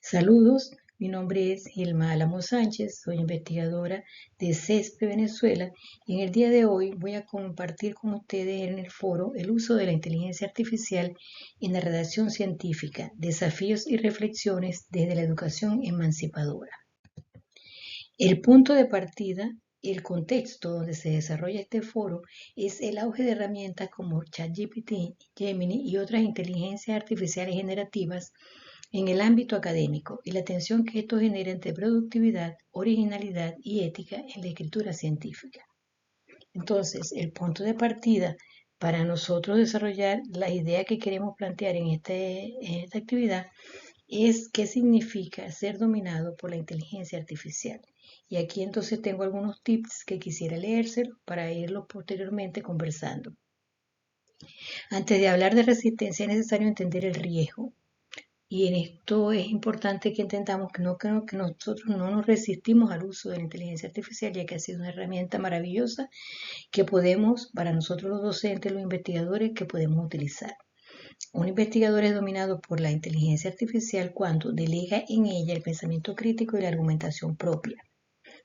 Saludos, mi nombre es Gilma Álamo Sánchez, soy investigadora de CESPE Venezuela y en el día de hoy voy a compartir con ustedes en el foro el uso de la inteligencia artificial en la redacción científica, desafíos y reflexiones desde la educación emancipadora. El punto de partida, el contexto donde se desarrolla este foro es el auge de herramientas como ChatGPT, Gemini y otras inteligencias artificiales generativas en el ámbito académico y la tensión que esto genera entre productividad, originalidad y ética en la escritura científica. Entonces, el punto de partida para nosotros desarrollar la idea que queremos plantear en esta actividad es qué significa ser dominado por la inteligencia artificial. Y aquí entonces tengo algunos tips que quisiera leérselos para irlos posteriormente conversando. Antes de hablar de resistencia es necesario entender el riesgo. Y en esto es importante que entendamos que nosotros no nos resistimos al uso de la inteligencia artificial, ya que ha sido una herramienta maravillosa que podemos, para nosotros los docentes, los investigadores, que podemos utilizar. Un investigador es dominado por la inteligencia artificial cuando delega en ella el pensamiento crítico y la argumentación propia.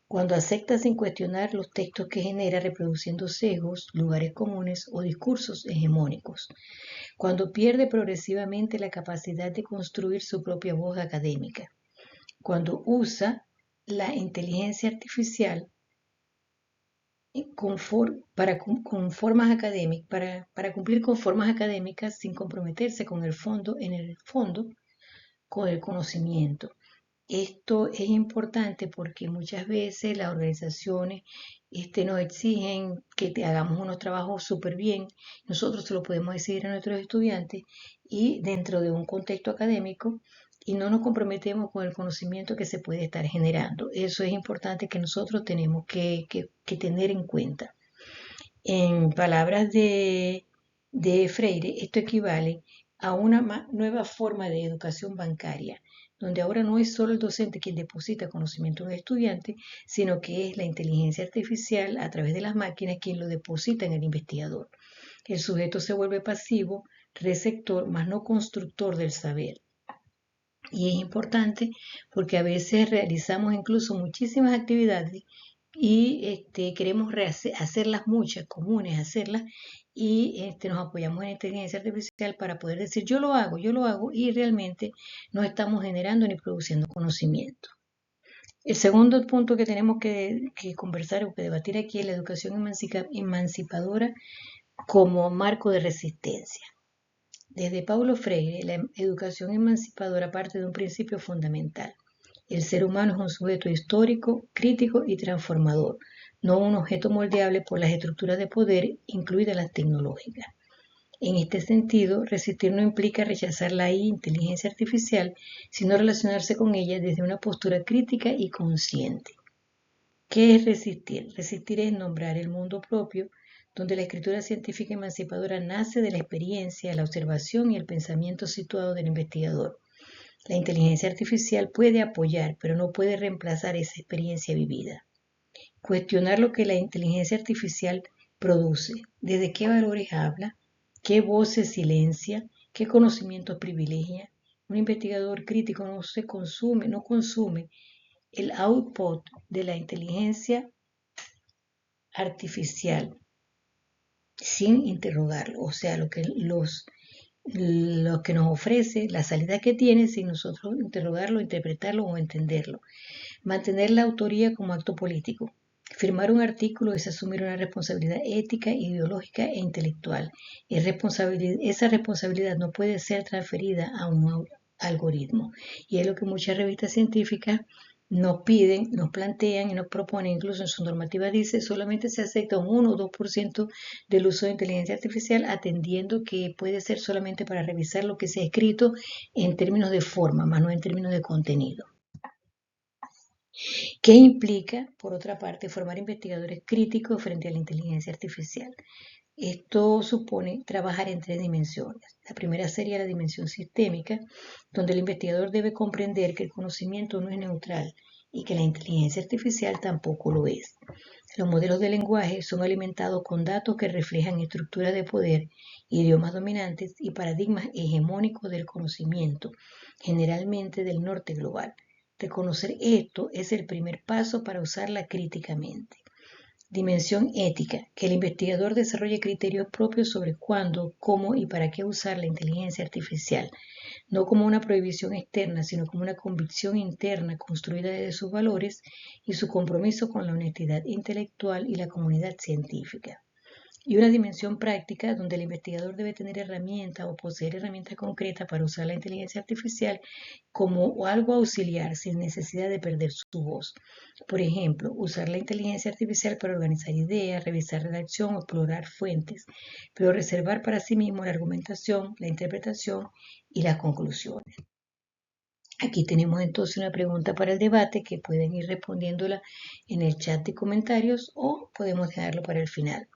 Cuando acepta sin cuestionar los textos que genera reproduciendo sesgos, lugares comunes o discursos hegemónicos. Cuando pierde progresivamente la capacidad de construir su propia voz académica. Cuando usa la inteligencia artificial para cumplir con formas académicas sin comprometerse con el fondo, con el conocimiento. Esto es importante porque muchas veces las organizaciones nos exigen que hagamos unos trabajos súper bien. Nosotros se lo podemos decir a nuestros estudiantes y dentro de un contexto académico y no nos comprometemos con el conocimiento que se puede estar generando. Eso es importante que nosotros tenemos que tener en cuenta. En palabras de Freire, esto equivale a una nueva forma de educación bancaria, donde ahora no es solo el docente quien deposita conocimiento en el estudiante, sino que es la inteligencia artificial a través de las máquinas quien lo deposita en el investigador. El sujeto se vuelve pasivo, receptor, más no constructor del saber. Y es importante porque a veces realizamos incluso muchísimas actividades y queremos hacerlas muchas, comunes, hacerlas y nos apoyamos en la inteligencia artificial para poder decir yo lo hago y realmente no estamos generando ni produciendo conocimiento. El segundo punto que tenemos que conversar o que debatir aquí es la educación emancipadora como marco de resistencia. Desde Paulo Freire, la educación emancipadora parte de un principio fundamental. El ser humano es un sujeto histórico, crítico y transformador, no un objeto moldeable por las estructuras de poder, incluidas las tecnológicas. En este sentido, resistir no implica rechazar la inteligencia artificial, sino relacionarse con ella desde una postura crítica y consciente. ¿Qué es resistir? Resistir es nombrar el mundo propio, donde la escritura científica emancipadora nace de la experiencia, la observación y el pensamiento situado del investigador. La inteligencia artificial puede apoyar, pero no puede reemplazar esa experiencia vivida. Cuestionar lo que la inteligencia artificial produce, desde qué valores habla, qué voces silencia, qué conocimientos privilegia. Un investigador crítico no consume el output de la inteligencia artificial sin interrogarlo, o sea, lo que nos ofrece, la salida que tiene sin nosotros interrogarlo, interpretarlo o entenderlo. Mantener la autoría como acto político. Firmar un artículo es asumir una responsabilidad ética, ideológica e intelectual. Esa responsabilidad no puede ser transferida a un algoritmo. Y es lo que muchas revistas científicas nos piden, nos plantean y nos proponen, incluso en su normativa dice, solamente se acepta un 1 o 2% del uso de inteligencia artificial, atendiendo que puede ser solamente para revisar lo que se ha escrito en términos de forma, más no en términos de contenido. ¿Qué implica, por otra parte, formar investigadores críticos frente a la inteligencia artificial? Esto supone trabajar en tres dimensiones. La primera sería la dimensión sistémica, donde el investigador debe comprender que el conocimiento no es neutral y que la inteligencia artificial tampoco lo es. Los modelos de lenguaje son alimentados con datos que reflejan estructuras de poder, idiomas dominantes y paradigmas hegemónicos del conocimiento, generalmente del norte global. Reconocer esto es el primer paso para usarla críticamente. Dimensión ética, que el investigador desarrolle criterios propios sobre cuándo, cómo y para qué usar la inteligencia artificial, no como una prohibición externa, sino como una convicción interna construida desde sus valores y su compromiso con la honestidad intelectual y la comunidad científica. Y una dimensión práctica donde el investigador debe tener herramientas o poseer herramientas concretas para usar la inteligencia artificial como algo auxiliar sin necesidad de perder su voz. Por ejemplo, usar la inteligencia artificial para organizar ideas, revisar redacción o explorar fuentes, pero reservar para sí mismo la argumentación, la interpretación y las conclusiones. Aquí tenemos entonces una pregunta para el debate que pueden ir respondiéndola en el chat de comentarios o podemos dejarlo para el final.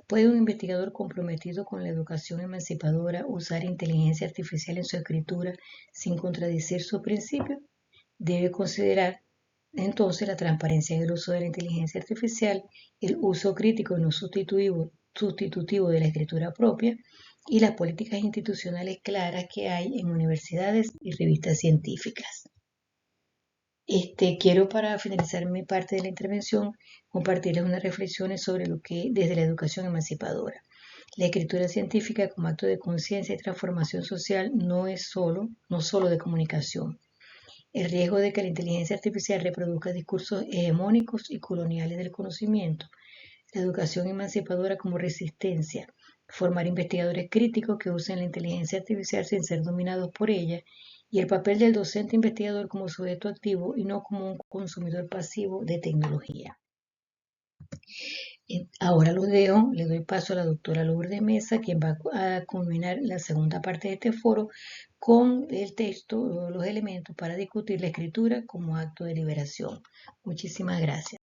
¿Puede un investigador comprometido con la educación emancipadora usar inteligencia artificial en su escritura sin contradecir sus principios? Debe considerar entonces la transparencia en el uso de la inteligencia artificial, el uso crítico y no sustitutivo de la escritura propia y las políticas institucionales claras que hay en universidades y revistas científicas. Quiero para finalizar mi parte de la intervención compartirles unas reflexiones sobre lo que desde la educación emancipadora. La escritura científica como acto de conciencia y transformación social no solo de comunicación. El riesgo de que la inteligencia artificial reproduzca discursos hegemónicos y coloniales del conocimiento. La educación emancipadora como resistencia. Formar investigadores críticos que usen la inteligencia artificial sin ser dominados por ella. Y el papel del docente investigador como sujeto activo y no como un consumidor pasivo de tecnología. Ahora los dejo, le doy paso a la doctora Lourdes Mesa, quien va a culminar la segunda parte de este foro con el texto, los elementos para discutir la escritura como acto de liberación. Muchísimas gracias.